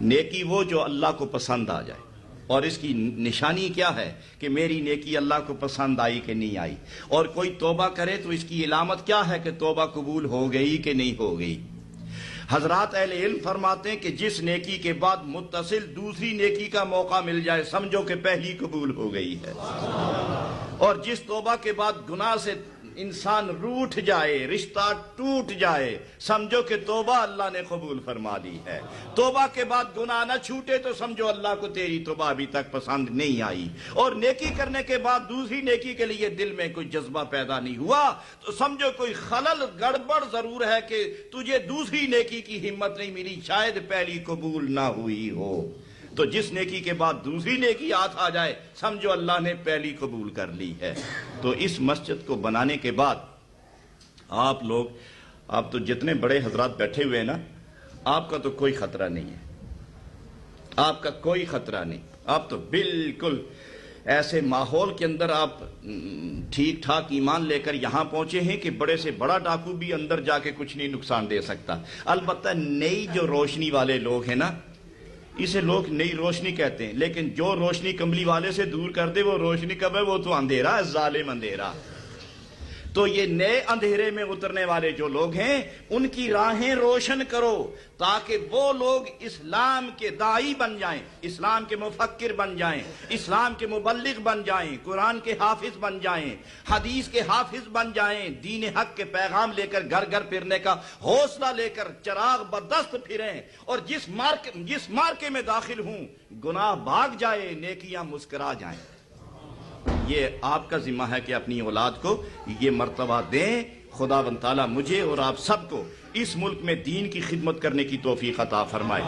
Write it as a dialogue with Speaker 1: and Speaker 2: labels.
Speaker 1: نیکی وہ جو اللہ کو پسند آ جائے، اور اس کی نشانی کیا ہے کہ میری نیکی اللہ کو پسند آئی کہ نہیں آئی، اور کوئی توبہ کرے تو اس کی علامت کیا ہے کہ توبہ قبول ہو گئی کہ نہیں ہو گئی۔ حضرات اہل علم فرماتے ہیں کہ جس نیکی کے بعد متصل دوسری نیکی کا موقع مل جائے سمجھو کہ پہلی قبول ہو گئی ہے، اور جس توبہ کے بعد گناہ سے انسان روٹھ جائے، رشتہ ٹوٹ جائے، سمجھو کہ توبہ اللہ نے قبول فرما دی ہے۔ توبہ کے بعد گناہ نہ چھوٹے تو سمجھو اللہ کو تیری توبہ ابھی تک پسند نہیں آئی، اور نیکی کرنے کے بعد دوسری نیکی کے لیے دل میں کوئی جذبہ پیدا نہیں ہوا تو سمجھو کوئی خلل گڑبڑ ضرور ہے کہ تجھے دوسری نیکی کی ہمت نہیں ملی، شاید پہلی قبول نہ ہوئی ہو۔ تو جس نیکی کے بعد دوسری نیکی ہاتھ آ جائے سمجھو اللہ نے پہلی قبول کر لی ہے۔ تو اس مسجد کو بنانے کے بعد آپ تو جتنے بڑے حضرات بیٹھے ہوئے ہیں نا، آپ کا تو کوئی خطرہ نہیں ہے، آپ کا کوئی خطرہ نہیں، آپ تو بالکل ایسے ماحول کے اندر آپ ٹھیک ٹھاک ایمان لے کر یہاں پہنچے ہیں کہ بڑے سے بڑا ڈاکو بھی اندر جا کے کچھ نہیں نقصان دے سکتا۔ البتہ نئی جو روشنی والے لوگ ہیں نا، اسے لوگ نئی روشنی کہتے ہیں، لیکن جو روشنی کملی والے سے دور کر دے وہ روشنی کب ہے؟ وہ تو اندھیرا ہے، ظالم اندھیرا۔ تو یہ نئے اندھیرے میں اترنے والے جو لوگ ہیں ان کی راہیں روشن کرو تاکہ وہ لوگ اسلام کے داعی بن جائیں، اسلام کے مفکر بن جائیں، اسلام کے مبلغ بن جائیں، قرآن کے حافظ بن جائیں، حدیث کے حافظ بن جائیں، دین حق کے پیغام لے کر گھر گھر پھرنے کا حوصلہ لے کر چراغ بدست پھریں، اور جس مارکے میں داخل ہوں گناہ بھاگ جائے، نیکیاں مسکرا جائیں۔ یہ آپ کا ذمہ ہے کہ اپنی اولاد کو یہ مرتبہ دیں۔ خداوند تعالیٰ مجھے اور آپ سب کو اس ملک میں دین کی خدمت کرنے کی توفیق عطا فرمائے۔